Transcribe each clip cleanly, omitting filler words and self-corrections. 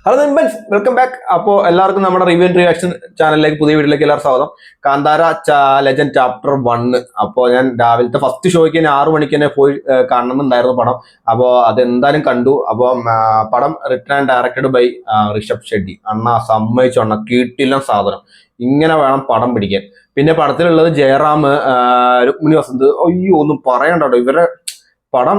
Hello നൻപൻസ്, welcome back. അപ്പോൾ എല്ലാവർക്കും നമ്മുടെ റിവ്യൂ ആൻഡ് റിയാക്ഷൻ ചാനലിലേക്ക് പുതിയ വീഡിയോയിലേക്ക് എല്ലാവർക്കും സ്വാഗതം. Kantara legend chapter 1. അപ്പോൾ ഞാൻ രാവിലത്തെ ഫസ്റ്റ് ഷോയ്ക്ക് തന്നെ 6 മണിക്ക് തന്നെ പോയി കാണണമെന്നുണ്ടായിരുന്നു പടം. അപ്പോൾ അതെന്തായാലും കണ്ടു. അപ്പോൾ പടം written and directed by Rishab Shetty. അണ്ണ സമ്മതിച്ചു, അണ്ണ കീട്ടില്ല സാധനം. ഇങ്ങനെ വേണം പടം പിടിക്കാൻ. പിന്നെ പടത്തിലുള്ളത് ജയറാം, രുക്മിണി വസന്ത്. അയ്യോ ഒന്നും പറയണ്ടോ ഇവരെ പടം.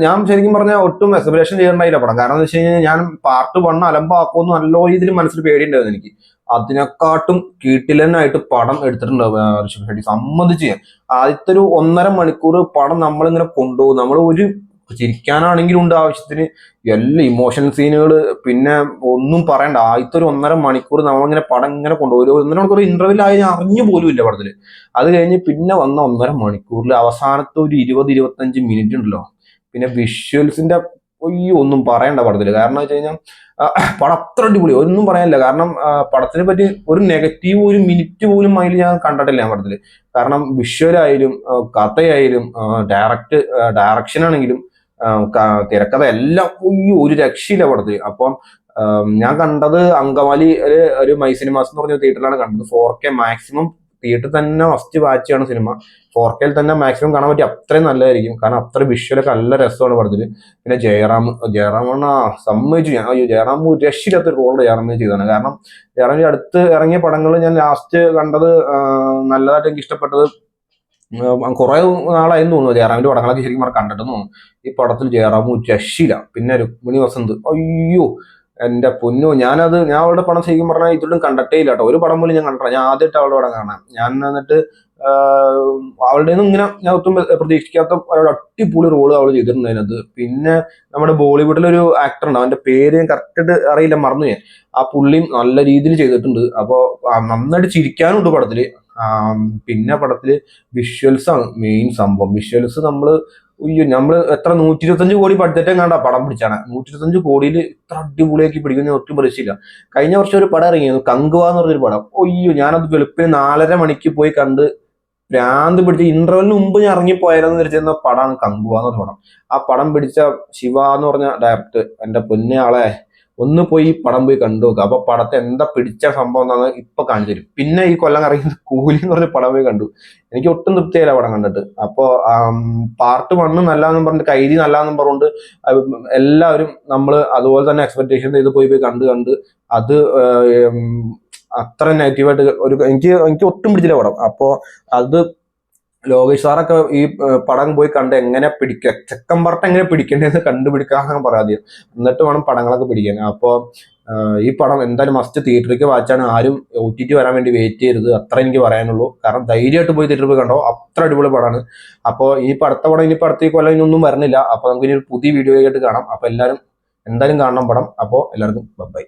ഞാൻ ശരിക്കും പറഞ്ഞാൽ ഒട്ടും എക്സ്പെക്ടേഷൻ ചെയ്യണ്ടായില്ല പടം. കാരണം എന്ന് വെച്ച് കഴിഞ്ഞാൽ ഞാൻ പാർട്ട് 1 അലമ്പാക്കുമെന്ന് നല്ല രീതിയിൽ മനസ്സിൽ പേടിയുണ്ടായിരുന്നു എനിക്ക്. അതിനെക്കാട്ടും കീട്ടിലനായിട്ട് പടം എടുത്തിട്ടുണ്ട് ഋഷഭ് ഷെട്ടി. സമ്മതിച്ച് ഞാൻ ആദ്യത്തെ ഒരു 1.5 മണിക്കൂർ പടം നമ്മളിങ്ങനെ കൊണ്ടുപോകും. നമ്മൾ ഒരു ചിരിക്കാനാണെങ്കിലും ഉണ്ട് ആവശ്യത്തിന്, എല്ലാ ഇമോഷൻ സീനുകൾ. പിന്നെ ഒന്നും പറയണ്ട, ആദ്യത്തെ ഒരു 1.5 മണിക്കൂർ നമ്മളിങ്ങനെ പടം ഇങ്ങനെ കൊണ്ടുപോകും. ഒരു 1.5 മണിക്കൂർ ഇന്റർവ്യൂ ആയി അറിഞ്ഞു പോലും ഇല്ല പടത്തില്. അത് കഴിഞ്ഞ് പിന്നെ വന്ന 1.5 മണിക്കൂറിൽ അവസാനത്തെ ഒരു 20-25 മിനിറ്റ് ഉണ്ടല്ലോ, പിന്നെ വിഷ്വൽസിന്റെ ഒന്നും പറയണ്ട പടത്തില്. കാരണം വെച്ച് കഴിഞ്ഞാൽ പടം അത്ര അടിപൊളി, ഒന്നും പറയാനില്ല. കാരണം പടത്തിനെ പറ്റി ഒരു നെഗറ്റീവ് ഒരു മിനിറ്റ് പോലും അതിൽ ഞാൻ കണ്ടിട്ടില്ല ഞാൻ പടത്തില്. കാരണം വിഷ്വലായാലും കഥയായാലും ഡയറക്ഷൻ ആണെങ്കിലും തിരക്കഥ എല്ലാം ഒരു രക്ഷയില്ല പടത്തിൽ. അപ്പം ഞാൻ കണ്ടത് അങ്കമാലി ഒരു മൈ സിനിമാസ് എന്ന് പറഞ്ഞ തിയേറ്ററിലാണ് കണ്ടത്. 4K മാക്സിമം തിയേറ്ററിൽ തന്നെ ഫസ്റ്റ് വാച്ചാണ് സിനിമ. 4K തന്നെ മാക്സിമം കാണാൻ പറ്റി അത്രയും നല്ലതായിരിക്കും. കാരണം അത്ര വിഷ്വലൊക്കെ നല്ല രസമാണ് പടത്തിൽ. പിന്നെ ജയറാമാണ് സമ്മതിച്ചു ഞാൻ. അയ്യോ, ജയറാം ഒരു രക്ഷയില്ലാത്തൊരു റോൾ ജയറാം ചെയ്തതാണ്. കാരണം ജയറാമിന്റെ അടുത്ത് ഇറങ്ങിയ പടങ്ങൾ ഞാൻ ലാസ്റ്റ് കണ്ടത് നല്ലതായിട്ട് എനിക്ക് ഇഷ്ടപ്പെട്ടത് കുറെ നാളായെന്ന് തോന്നുന്നു ജയറാമിന്റെ പടങ്ങളൊക്കെ ശരിക്കും പറഞ്ഞാൽ കണ്ടിട്ടെന്ന് തോന്നുന്നു. ഈ പടത്തിൽ ജയറാമും രക്ഷയില്ല. പിന്നെ രുക്മിണി വസന്ത്, അയ്യോ എന്റെ പൊന്നോ. ഞാൻ അവളുടെ പടം ശരിക്കും പറഞ്ഞാൽ ഇതിലും കണ്ടിട്ടേ ഇല്ല കേട്ടോ. ഒരു പടം പോലും ഞാൻ കണ്ടിട്ടില്ല. ഞാൻ ആദ്യമായിട്ട് അവളുടെ പടം കാണാം. ഞാൻ എന്നിട്ട് അവളുടെ ഇങ്ങനെ ഞാൻ ഒട്ടും പ്രതീക്ഷിക്കാത്ത ഒരു അടിപൊളി റോള് അവൾ ചെയ്തിട്ടുണ്ട് അതിനകത്ത്. പിന്നെ നമ്മുടെ ബോളിവുഡിലൊരു ആക്ടർ ഉണ്ട്, അവന്റെ പേര് കറക്റ്റ് അറിയില്ല, മറന്നു ഞാൻ. ആ പുള്ളിയും നല്ല രീതിയിൽ ചെയ്തിട്ടുണ്ട്. അപ്പോ നന്നായിട്ട് ചിരിക്കാനുണ്ട് പടത്തില്. പിന്നെ പടത്തില് വിഷ്വൽസ് ആണ് മെയിൻ സംഭവം. വിഷ്വൽസ് നമ്മള് എത്ര 125 കോടി ബഡ്ജറ്റ് കണ്ട പടം പിടിച്ചാണ്. 125 കോടിയിൽ ഇത്ര അടിപൊളിയാക്കി പിടിക്കുന്ന ഒട്ടും പ്രതീക്ഷയില്ല. കഴിഞ്ഞ വർഷം ഒരു പടം ഇറങ്ങിയിരുന്നു, കങ്കുവ എന്ന് പറഞ്ഞൊരു പടം. ഞാനത് വെളുപ്പിന് 4:30 മണിക്ക് പോയി കണ്ട് ഭ്രാന്ത് പിടിച്ച് ഇന്റർവെല്ലിന് മുമ്പ് ഞാൻ ഇറങ്ങിപ്പോയാലെന്ന് വിചാരിച്ചിരുന്ന പടമാണ് കങ്കുവ എന്ന് പറഞ്ഞ പടം. ആ പടം പിടിച്ച ശിവ എന്ന് പറഞ്ഞ ഡയറക്ടർ, എന്റെ പൊന്നെ ആളെ, ഒന്ന് പോയി പടം പോയി കണ്ടു നോക്കുക. അപ്പൊ പടത്തെ എന്താ പിടിച്ച സംഭവം എന്താണെന്ന് ഇപ്പൊ കാണിച്ചു തരും. പിന്നെ ഈ കൊല്ലം ഇറങ്ങിയത് കൂലി എന്ന് പറഞ്ഞ പടം പോയി കണ്ടു. എനിക്ക് ഒട്ടും തൃപ്തിയായില്ല പടം കണ്ടിട്ട്. അപ്പോ പാർട്ട് 1 നല്ലതെന്നും പറഞ്ഞിട്ട്, കൈതി നല്ലതെന്നും പറഞ്ഞുകൊണ്ട് എല്ലാവരും നമ്മൾ അതുപോലെ തന്നെ എക്സ്പെക്ടേഷൻ ചെയ്ത് പോയി കണ്ട് അത് അത്ര നെഗറ്റീവായിട്ട് എനിക്ക് ഒട്ടും പിടിച്ചില്ല പടം. അപ്പോ അത് ലോകേഷ് സാറൊക്കെ ഈ പടം പോയി കണ്ട് എങ്ങനെ പിടിക്കുക, ചെക്കൻ പറട്ട് എങ്ങനെ പിടിക്കേണ്ടതെന്ന് കണ്ടുപിടിക്കാന്ന് പറയാതെ, എന്നിട്ട് വേണം പടങ്ങളൊക്കെ പിടിക്കാൻ. അപ്പോൾ ഈ പടം എന്തായാലും മസ്റ്റ് തിയേറ്ററിലേക്ക് വാച്ചാണ്. ആരും OTT വരാൻ വേണ്ടി വെയിറ്റ് ചെയ്യരുത്, അത്ര എനിക്ക് പറയാനുള്ളൂ. കാരണം ധൈര്യമായിട്ട് പോയി തിയേറ്ററിൽ പോയി കണ്ടോ, അത്ര അടിപൊളി പടമാണ്. അപ്പോൾ അടുത്ത പടം ഇനിയിപ്പോൾ അടുത്ത കൊല്ലം ഇനൊന്നും വരുന്നില്ല. അപ്പോൾ നമുക്ക് ഇനി ഒരു പുതിയ വീഡിയോ ആയിട്ട് കാണാം. അപ്പോൾ എല്ലാവരും എന്തായാലും കാണണം പടം. അപ്പോൾ എല്ലാവർക്കും ബൈ.